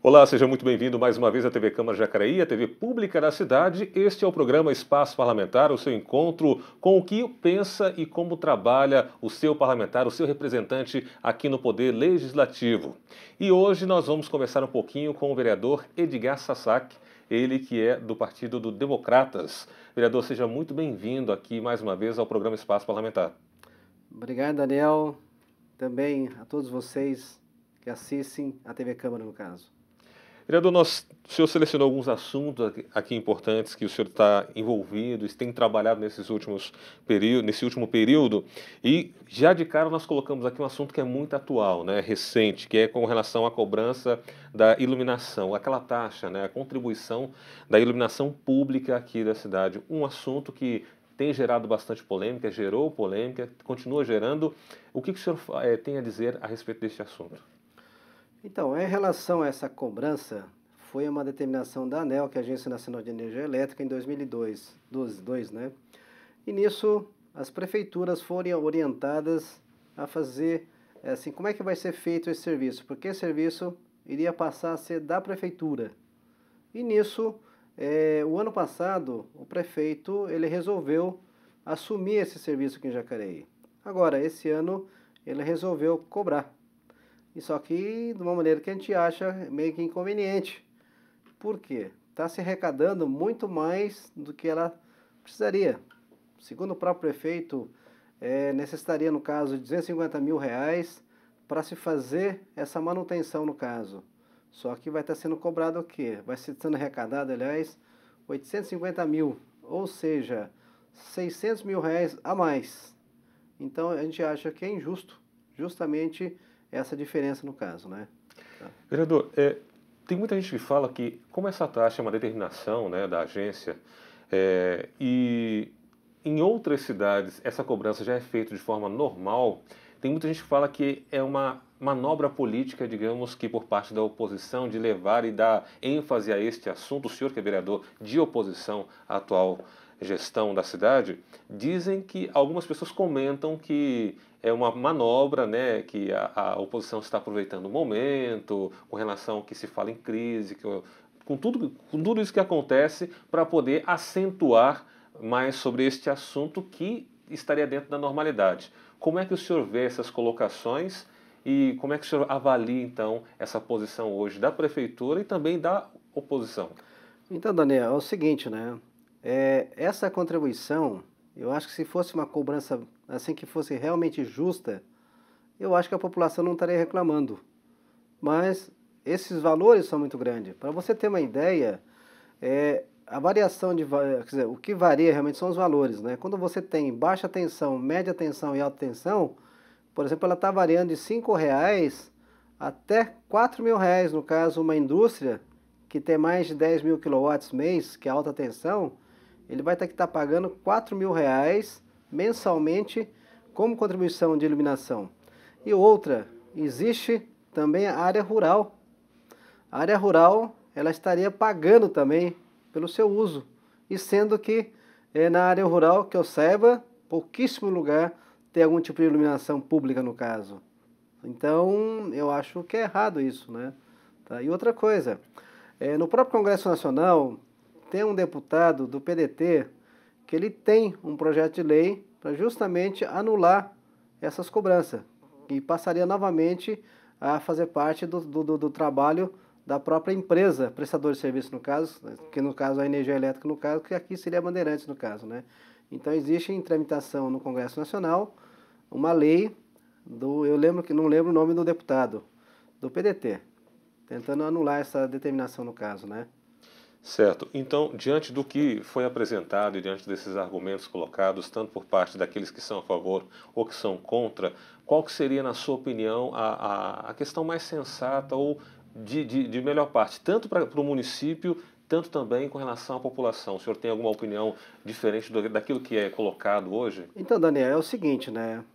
Olá, seja muito bem-vindo mais uma vez à TV Câmara Jacareí, a TV pública da cidade. Este é o programa Espaço Parlamentar, o seu encontro com o que pensa e como trabalha o seu parlamentar, o seu representante aqui no Poder Legislativo. E hoje nós vamos conversar um pouquinho com o vereador Edgar Sassac, ele que é do Partido do Democratas. Vereador, seja muito bem-vindo aqui mais uma vez ao programa Espaço Parlamentar. Obrigado, Daniel. Também a todos vocês que assistem a TV Câmara, no caso. Vereador, o senhor selecionou alguns assuntos aqui importantes que o senhor está envolvido e tem trabalhado nesse último período, e já de cara nós colocamos aqui um assunto que é muito atual, né, recente, que é com relação à cobrança da iluminação, aquela taxa, né, a contribuição da iluminação pública aqui da cidade. Um assunto que tem gerado bastante polêmica, gerou polêmica, continua gerando. O que o senhor tem a dizer a respeito deste assunto? Então, em relação a essa cobrança, foi uma determinação da ANEEL, que é a Agência Nacional de Energia Elétrica, em 2002, né? E nisso, as prefeituras foram orientadas a fazer, assim, como é que vai ser feito esse serviço? Porque esse serviço iria passar a ser da prefeitura. E nisso, o ano passado, o prefeito, ele resolveu assumir esse serviço aqui em Jacareí. Agora, esse ano, ele resolveu cobrar. E só que de uma maneira que a gente acha meio que inconveniente. Por quê? Está se arrecadando muito mais do que ela precisaria. Segundo o próprio prefeito, necessitaria, no caso, de R$250 mil para se fazer essa manutenção, no caso. Só que vai estar sendo cobrado o quê? Vai ser sendo arrecadado, aliás, 850 mil, ou seja, R$600 mil a mais. Então a gente acha que é injusto, justamente essa diferença no caso, né? Tá. Vereador, tem muita gente que fala que, como essa taxa é uma determinação, né, da agência, e em outras cidades essa cobrança já é feita de forma normal, tem muita gente que fala que é uma manobra política, digamos que por parte da oposição, de levar e dar ênfase a este assunto. O senhor que é vereador de oposição à atual gestão da cidade, dizem que algumas pessoas comentam que é uma manobra, né, que a oposição está aproveitando o momento, com relação ao que se fala em crise, com tudo isso que acontece, para poder acentuar mais sobre este assunto que estaria dentro da normalidade. Como é que o senhor vê essas colocações e como é que o senhor avalia, então, essa posição hoje da prefeitura e também da oposição? Então, Daniel, é o seguinte, né? Essa contribuição, eu acho que se fosse uma cobrança assim que fosse realmente justa, eu acho que a população não estaria reclamando. Mas esses valores são muito grandes. Para você ter uma ideia, a variação quer dizer, o que varia realmente são os valores, né? Quando você tem baixa tensão, média tensão e alta tensão, por exemplo, ela está variando de R$5 até R$4.000, no caso, uma indústria que tem mais de 10 mil quilowatts mês, que é alta tensão, ele vai ter que estar pagando R$4.000 mensalmente como contribuição de iluminação. E outra, existe também a área rural. A área rural, ela estaria pagando também pelo seu uso. E sendo que na área rural, que eu saiba, pouquíssimo lugar tem algum tipo de iluminação pública no caso. Então, eu acho que é errado isso, né? Tá? E outra coisa, no próprio Congresso Nacional, tem um deputado do PDT que ele tem um projeto de lei para justamente anular essas cobranças e passaria novamente a fazer parte do trabalho da própria empresa, prestador de serviço no caso, que no caso a energia elétrica no caso, que aqui seria a Bandeirantes no caso, né? Então existe em tramitação no Congresso Nacional uma lei não lembro o nome do deputado, do PDT, tentando anular essa determinação no caso, né? Certo. Então, diante do que foi apresentado e diante desses argumentos colocados, tanto por parte daqueles que são a favor ou que são contra, qual que seria, na sua opinião, a questão mais sensata ou de melhor parte, tanto para o município, tanto também com relação à população? O senhor tem alguma opinião diferente daquilo que é colocado hoje? Então, Daniel, é o seguinte, né?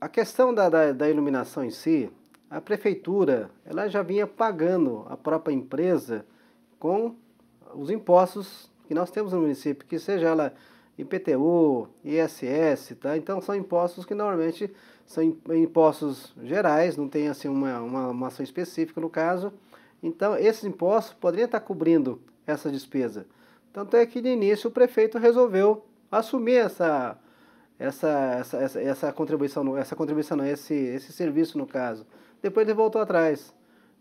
A questão da iluminação em si, a prefeitura ela já vinha pagando a própria empresa com os impostos que nós temos no município, que seja ela IPTU, ISS, tá? Então são impostos que normalmente são impostos gerais, não tem assim uma ação específica no caso. Então, esses impostos poderiam estar cobrindo essa despesa. Tanto é que, de início, o prefeito resolveu assumir essa contribuição, não, esse serviço, no caso. Depois ele voltou atrás.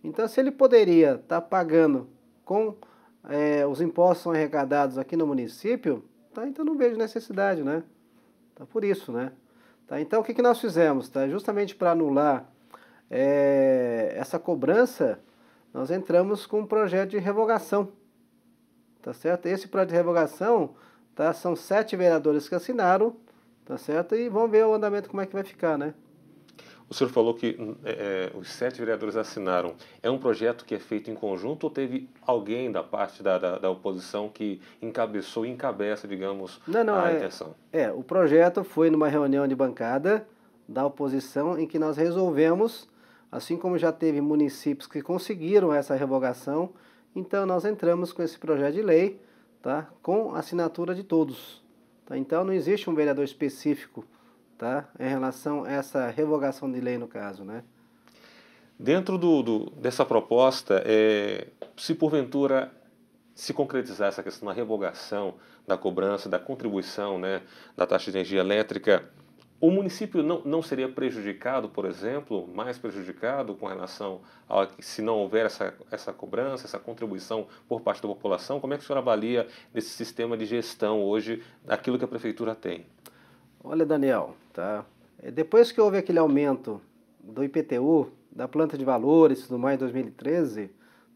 Então, se ele poderia estar pagando com os impostos que são arrecadados aqui no município, tá, então não vejo necessidade, né? Tá por isso, né? Tá, então, o que nós fizemos? Tá? Justamente para anular essa cobrança, nós entramos com um projeto de revogação, tá certo? Esse projeto de revogação, tá, são 7 vereadores que assinaram, tá certo? E vamos ver o andamento como é que vai ficar, né? O senhor falou que os 7 vereadores assinaram. É um projeto que é feito em conjunto ou teve alguém da parte da oposição que encabeçou e encabeça, digamos, Não, a intenção? o projeto foi numa reunião de bancada da oposição em que nós resolvemos, assim como já teve municípios que conseguiram essa revogação, então nós entramos com esse projeto de lei, tá, com assinatura de todos. Tá? Então não existe um vereador específico, tá, em relação a essa revogação de lei no caso, né? Dentro dessa proposta, se porventura se concretizar essa questão da revogação da cobrança, da contribuição, né, da taxa de energia elétrica, o município não seria prejudicado, por exemplo, mais prejudicado com relação a se não houver essa cobrança, essa contribuição por parte da população? Como é que o senhor avalia esse sistema de gestão hoje, daquilo que a prefeitura tem? Olha, Daniel, tá? Depois que houve aquele aumento do IPTU, da planta de valores e tudo mais em 2013,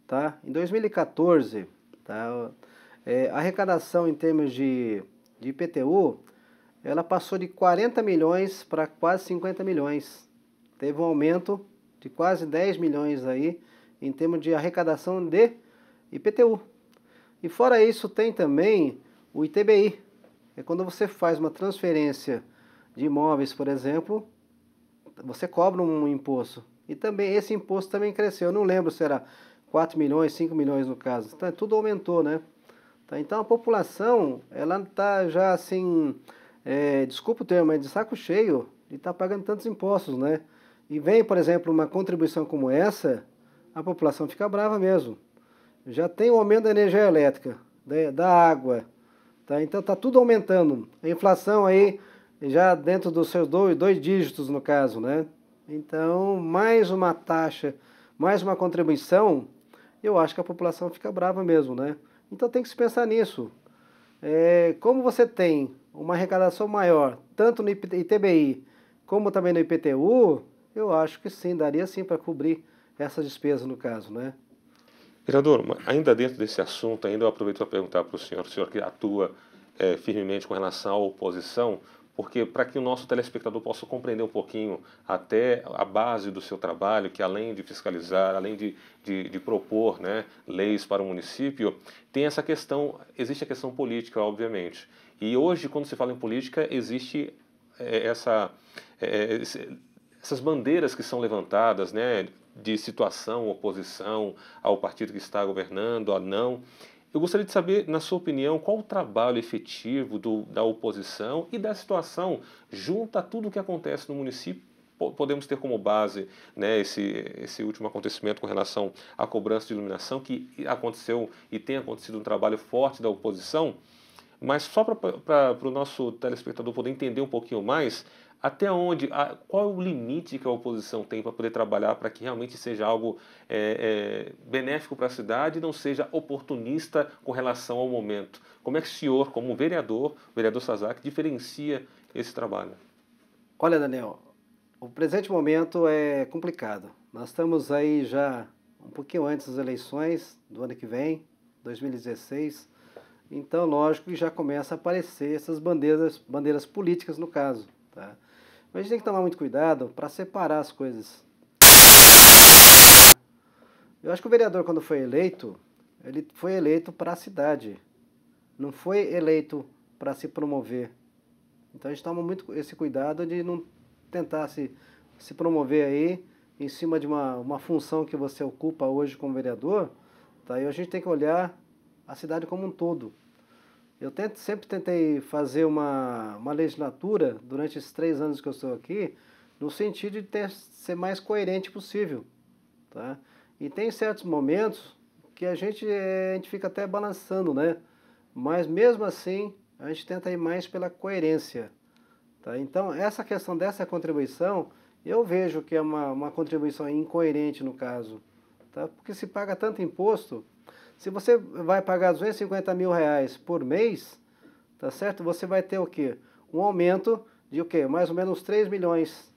tá? Em 2014, tá? A arrecadação em termos de IPTU, ela passou de 40 milhões para quase 50 milhões. Teve um aumento de quase 10 milhões aí em termos de arrecadação de IPTU. E fora isso tem também o ITBI. É quando você faz uma transferência de imóveis, por exemplo, você cobra um imposto. E também esse imposto também cresceu. Eu não lembro se era 4 milhões, 5 milhões no caso. Então, tudo aumentou, né? Tá, então a população, ela está já assim, desculpa o termo, mas de saco cheio de estar pagando tantos impostos, né? E vem, por exemplo, uma contribuição como essa, a população fica brava mesmo. Já tem o aumento da energia elétrica, da água, tá? Então está tudo aumentando. A inflação aí já dentro dos seus dois dígitos no caso, né? Então, mais uma taxa, mais uma contribuição, eu acho que a população fica brava mesmo, né? Então tem que se pensar nisso. Como você tem uma arrecadação maior, tanto no ITBI como também no IPTU, eu acho que sim, daria sim para cobrir essas despesas no caso, né? Vereador, ainda dentro desse assunto, ainda eu aproveito para perguntar para o senhor que atua firmemente com relação à oposição, porque para que o nosso telespectador possa compreender um pouquinho até a base do seu trabalho, que além de fiscalizar, além de propor, né, leis para o município, tem essa questão, existe a questão política, obviamente. E hoje, quando se fala em política, existe essas bandeiras que são levantadas, né, de situação, oposição ao partido que está governando, a não. Eu gostaria de saber, na sua opinião, qual o trabalho efetivo da oposição e da situação junto a tudo o que acontece no município. Podemos ter como base, né, esse último acontecimento com relação à cobrança de iluminação, que aconteceu e tem acontecido um trabalho forte da oposição, mas só para o nosso telespectador poder entender um pouquinho mais, até onde, qual é o limite que a oposição tem para poder trabalhar para que realmente seja algo benéfico para a cidade e não seja oportunista com relação ao momento? Como é que o senhor, como vereador Sazak, diferencia esse trabalho? Olha, Daniel, o presente momento é complicado. Nós estamos aí já um pouquinho antes das eleições do ano que vem, 2016. Então, lógico que já começa a aparecer essas bandeiras políticas no caso, tá? Mas a gente tem que tomar muito cuidado para separar as coisas. Eu acho que o vereador, quando foi eleito, ele foi eleito para a cidade, não foi eleito para se promover. Então a gente toma muito esse cuidado de não tentar se promover aí em cima de uma função que você ocupa hoje como vereador, tá? E a gente tem que olhar a cidade como um todo. Eu sempre tentei fazer uma legislatura, durante esses 3 anos que eu estou aqui, no sentido de ser mais coerente possível, tá? E tem certos momentos que a gente fica até balançando, né? Mas mesmo assim, a gente tenta ir mais pela coerência, tá? Então, essa questão dessa contribuição, eu vejo que é uma contribuição incoerente no caso, tá? Porque se paga tanto imposto, se você vai pagar 250 mil reais por mês, tá certo? Você vai ter o quê? Um aumento de o quê? Mais ou menos 3 milhões.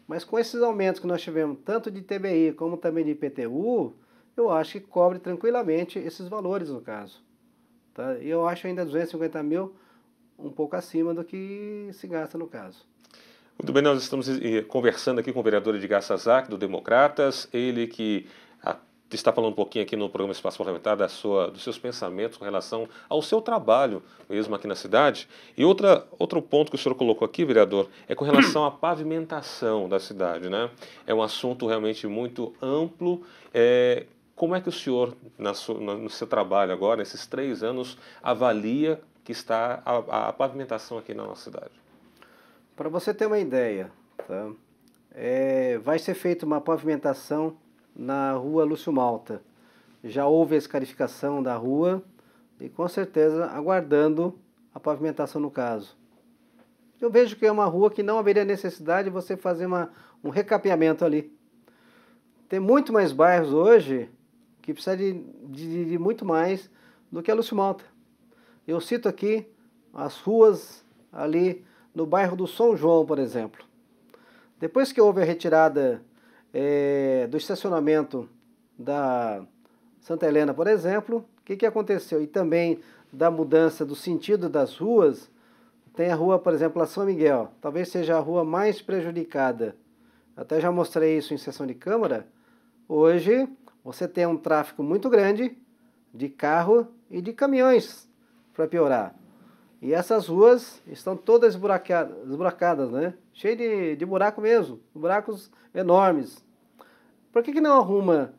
Mas com esses aumentos que nós tivemos, tanto de TBI como também de IPTU, eu acho que cobre tranquilamente esses valores no caso, tá? E eu acho ainda 250 mil um pouco acima do que se gasta no caso. Muito bem, nós estamos conversando aqui com o vereador Edgar Sazak, do Democratas, ele que está falando um pouquinho aqui no programa Espaço Parlamentar dos seus pensamentos com relação ao seu trabalho mesmo aqui na cidade. E outro ponto que o senhor colocou aqui, vereador, é com relação à pavimentação da cidade, né? É um assunto realmente muito amplo. Como é que o senhor, no seu trabalho agora, nesses 3 anos, avalia que está a pavimentação aqui na nossa cidade? Para você ter uma ideia, tá? Vai ser feita uma pavimentação na rua Lúcio Malta. Já houve a escarificação da rua e com certeza aguardando a pavimentação no caso. Eu vejo que é uma rua que não haveria necessidade de você fazer um recapeamento ali. Tem muito mais bairros hoje que precisa de muito mais do que a Lúcio Malta. Eu cito aqui as ruas ali no bairro do São João, por exemplo. Depois que houve a retirada do estacionamento da Santa Helena, por exemplo, o que aconteceu? E também da mudança do sentido das ruas, tem a rua, por exemplo, a São Miguel, talvez seja a rua mais prejudicada. Até já mostrei isso em sessão de Câmara. Hoje você tem um tráfego muito grande de carro e de caminhões, para piorar. E essas ruas estão todas esburacadas, né? Cheio de buraco mesmo, buracos enormes. Por que não arruma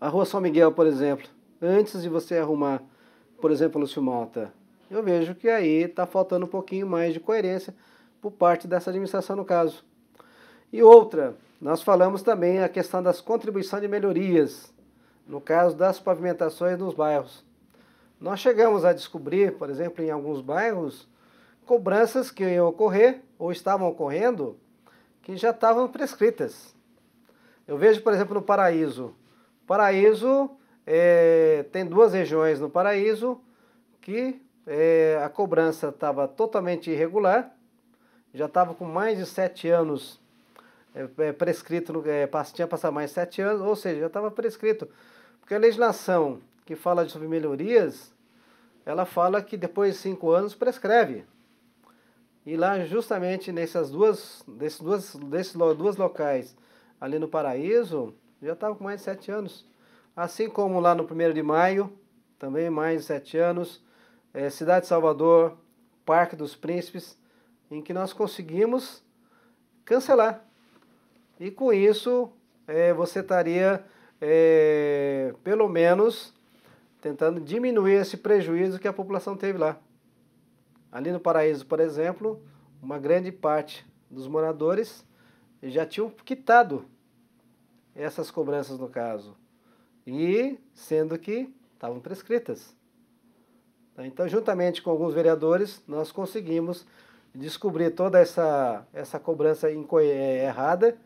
a Rua São Miguel, por exemplo, antes de você arrumar, por exemplo, a Lúcio Malta? Eu vejo que aí está faltando um pouquinho mais de coerência por parte dessa administração no caso. E outra, nós falamos também a questão das contribuições de melhorias, no caso das pavimentações nos bairros. Nós chegamos a descobrir, por exemplo, em alguns bairros, cobranças que iam ocorrer, ou estavam ocorrendo, que já estavam prescritas. Eu vejo, por exemplo, no Paraíso. Paraíso, tem 2 regiões no Paraíso, que a cobrança estava totalmente irregular, já estava com mais de 7 anos prescrito, tinha passado mais de 7 anos, ou seja, já estava prescrito. Porque a legislação que fala sobre melhorias, ela fala que depois de 5 anos prescreve. E lá justamente desses dois locais, ali no Paraíso, já estava com mais de 7 anos. Assim como lá no 1º de Maio, também mais de 7 anos, Cidade de Salvador, Parque dos Príncipes, em que nós conseguimos cancelar. E com isso, você estaria, pelo menos, tentando diminuir esse prejuízo que a população teve lá. Ali no Paraíso, por exemplo, uma grande parte dos moradores já tinham quitado essas cobranças no caso, e sendo que estavam prescritas. Então, juntamente com alguns vereadores, nós conseguimos descobrir toda essa cobrança errada,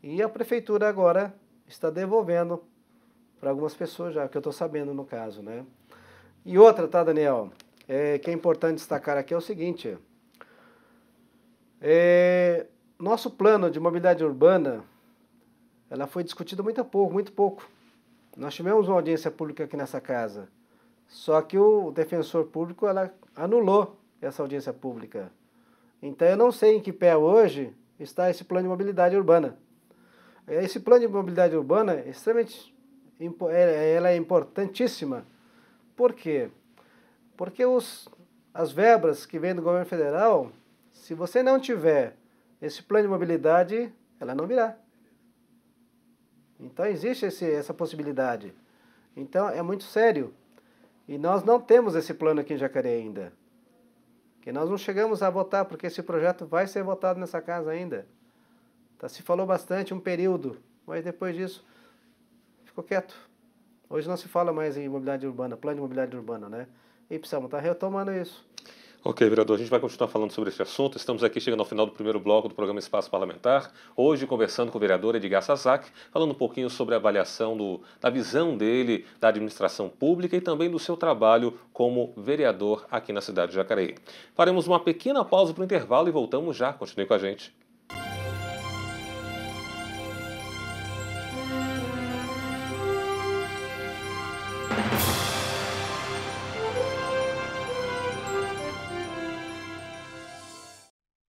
e a prefeitura agora está devolvendo para algumas pessoas já, que eu estou sabendo no caso, né? E outra, tá, Daniel? Que é importante destacar aqui é o seguinte. Nosso plano de mobilidade urbana, ela foi discutida muito pouco. Nós tivemos uma audiência pública aqui nessa casa, só que o defensor público, ela anulou essa audiência pública. Então eu não sei em que pé hoje está esse plano de mobilidade urbana. Esse plano de mobilidade urbana é extremamente ela é importantíssima. Por quê? Porque as verbas que vêm do governo federal, se você não tiver esse plano de mobilidade, ela não virá. Então existe essa possibilidade. Então é muito sério. E nós não temos esse plano aqui em Jacareí ainda. Que nós não chegamos a votar, porque esse projeto vai ser votado nessa casa ainda. Tá, se falou bastante um período, mas depois disso ficou quieto. Hoje não se fala mais em imobilidade urbana, plano de imobilidade urbana, né? E precisamos estar retomando isso. Ok, vereador, a gente vai continuar falando sobre esse assunto. Estamos aqui chegando ao final do primeiro bloco do programa Espaço Parlamentar. Hoje, conversando com o vereador Edgar Sasaki, falando um pouquinho sobre a avaliação da visão dele da administração pública e também do seu trabalho como vereador aqui na cidade de Jacareí. Faremos uma pequena pausa para o intervalo e voltamos já. Continue com a gente.